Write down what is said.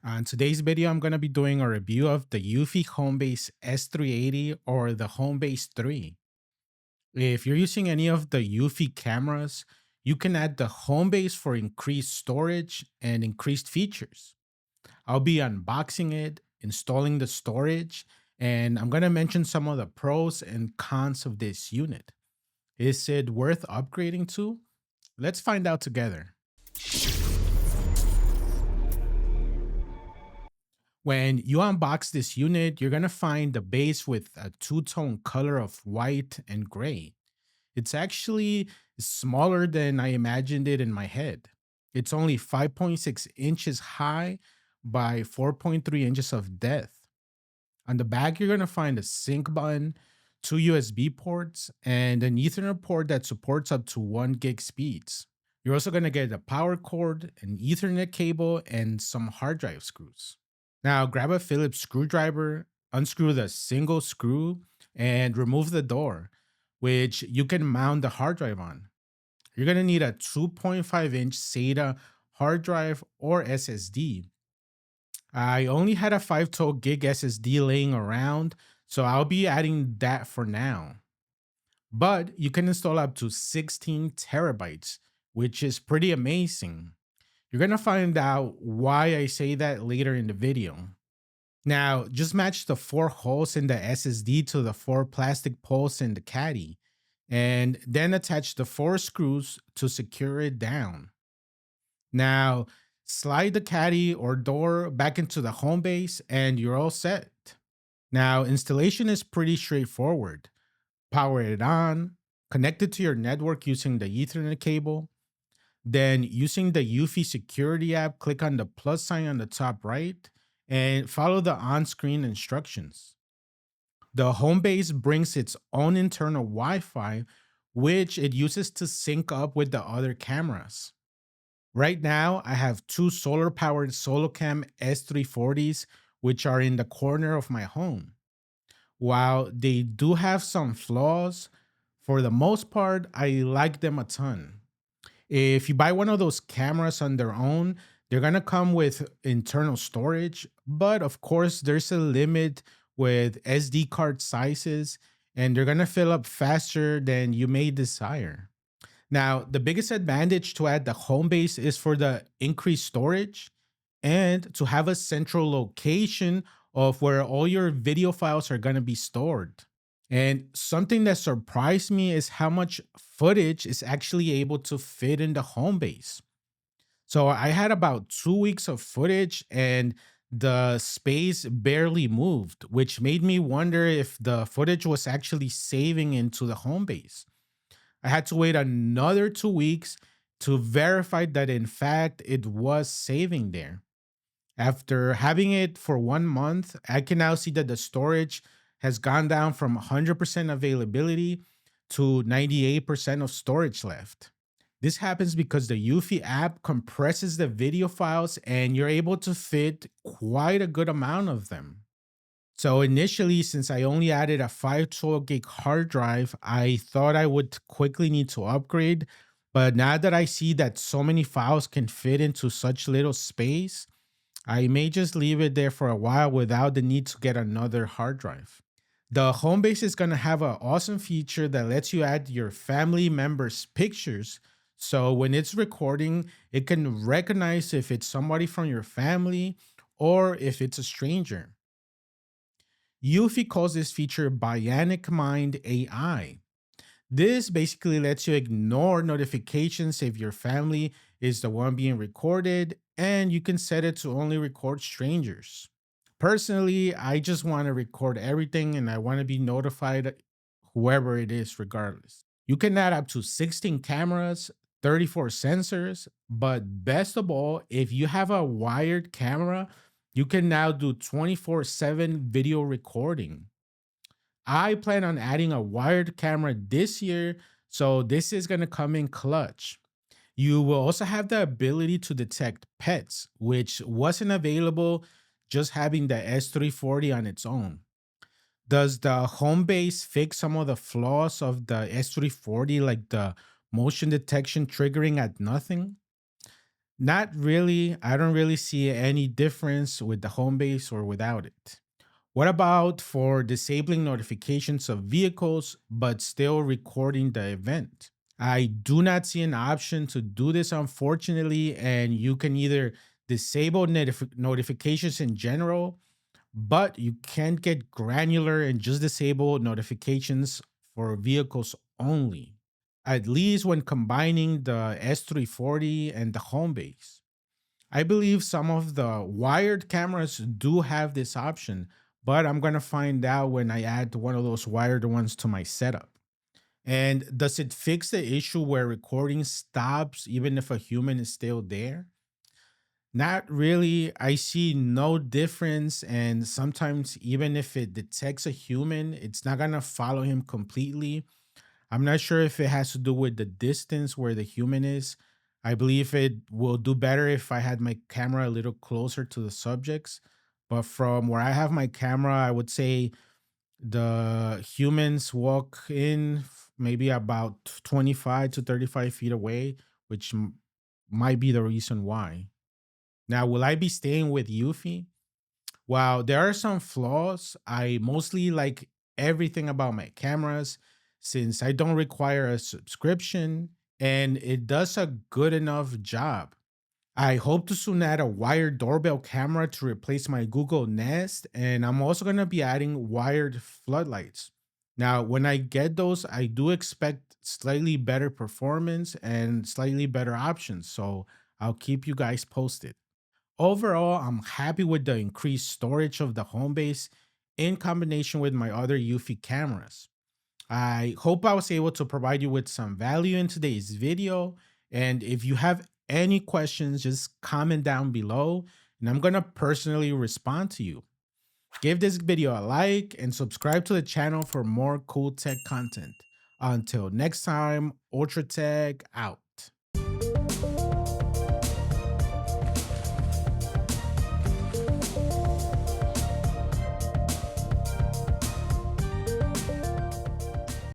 On today's video, I'm going to be doing a review of the Eufy Homebase S380 or the Homebase 3. If you're using any of the Eufy cameras, you can add the Homebase for increased storage and increased features. I'll be unboxing it, installing the storage, and I'm going to mention some of the pros and cons of this unit. Is it worth upgrading to? Let's find out together. When you unbox this unit, you're gonna find the base with a two-tone color of white and gray. It's actually smaller than I imagined it in my head. It's only 5.6 inches high by 4.3 inches of depth. On the back, you're gonna find a sync button, two USB ports, and an Ethernet port that supports up to 1 gig speeds. You're also gonna get a power cord, an Ethernet cable, and some hard drive screws. Now grab a Phillips screwdriver, unscrew the single screw, and remove the door, which you can mount the hard drive on. You're gonna need a 2.5-inch SATA hard drive or SSD. I only had a 512 gig SSD laying around, so I'll be adding that for now. But you can install up to 16 terabytes, which is pretty amazing. You're gonna find out why I say that later in the video. Now, just match the 4 holes in the SSD to the 4 plastic poles in the caddy, and then attach the 4 screws to secure it down. Now, slide the caddy or door back into the home base, and you're all set. Now, installation is pretty straightforward. Power it on, connect it to your network using the Ethernet cable. Then, using the Eufy security app, click on the plus sign on the top right and follow the on screen instructions. The home base brings its own internal Wi Fi, which it uses to sync up with the other cameras. Right now, I have two solar powered Solocam S340s, which are in the corner of my home. While they do have some flaws, for the most part, I like them a ton. If you buy one of those cameras on their own, they're gonna come with internal storage, but of course, there's a limit with SD card sizes, and they're gonna fill up faster than you may desire. Now, the biggest advantage to add the home base is for the increased storage and to have a central location of where all your video files are gonna be stored. And something that surprised me is how much footage is actually able to fit in the home base. So I had about 2 weeks of footage and the space barely moved, which made me wonder if the footage was actually saving into the home base. I had to wait another 2 weeks to verify that in fact it was saving there. After having it for 1 month, I can now see that the storage has gone down from 100% availability to 98% of storage left. This happens because the Eufy app compresses the video files and you're able to fit quite a good amount of them. So initially, since I only added a 512 gig hard drive, I thought I would quickly need to upgrade. But now that I see that so many files can fit into such little space, I may just leave it there for a while without the need to get another hard drive. The home base is going to have an awesome feature that lets you add your family members' pictures. So when it's recording, it can recognize if it's somebody from your family or if it's a stranger. Eufy calls this feature Bionic Mind AI. This basically lets you ignore notifications if your family is the one being recorded, and you can set it to only record strangers. Personally, I just want to record everything and I want to be notified whoever it is, regardless. You can add up to 16 cameras, 34 sensors, but best of all, if you have a wired camera, you can now do 24/7 video recording. I plan on adding a wired camera this year, so this is going to come in clutch. You will also have the ability to detect pets, which wasn't available just having the S340 on its own. Does the home base fix some of the flaws of the S340, like the motion detection triggering at nothing? Not really. I don't really see any difference with the home base or without it. What about for disabling notifications of vehicles but still recording the event? I do not see an option to do this, unfortunately, and you can either disable notifications in general, but you can't get granular and just disable notifications for vehicles only, at least when combining the S340 and the home base. I believe some of the wired cameras do have this option, but I'm going to find out when I add one of those wired ones to my setup. And does it fix the issue where recording stops even if a human is still there? Not really. I see no difference. And sometimes, even if it detects a human, it's not going to follow him completely. I'm not sure if it has to do with the distance where the human is. I believe it will do better if I had my camera a little closer to the subjects. But from where I have my camera, I would say the humans walk in maybe about 25 to 35 feet away, which might be the reason why. Now, will I be staying with Eufy? While there are some flaws, I mostly like everything about my cameras since I don't require a subscription and it does a good enough job. I hope to soon add a wired doorbell camera to replace my Google Nest, and I'm also going to be adding wired floodlights. Now, when I get those, I do expect slightly better performance and slightly better options, so I'll keep you guys posted. Overall, I'm happy with the increased storage of the home base in combination with my other Eufy cameras. I hope I was able to provide you with some value in today's video. And if you have any questions, just comment down below and I'm going to personally respond to you. Give this video a like and subscribe to the channel for more cool tech content. Until next time, Ultra Tech out.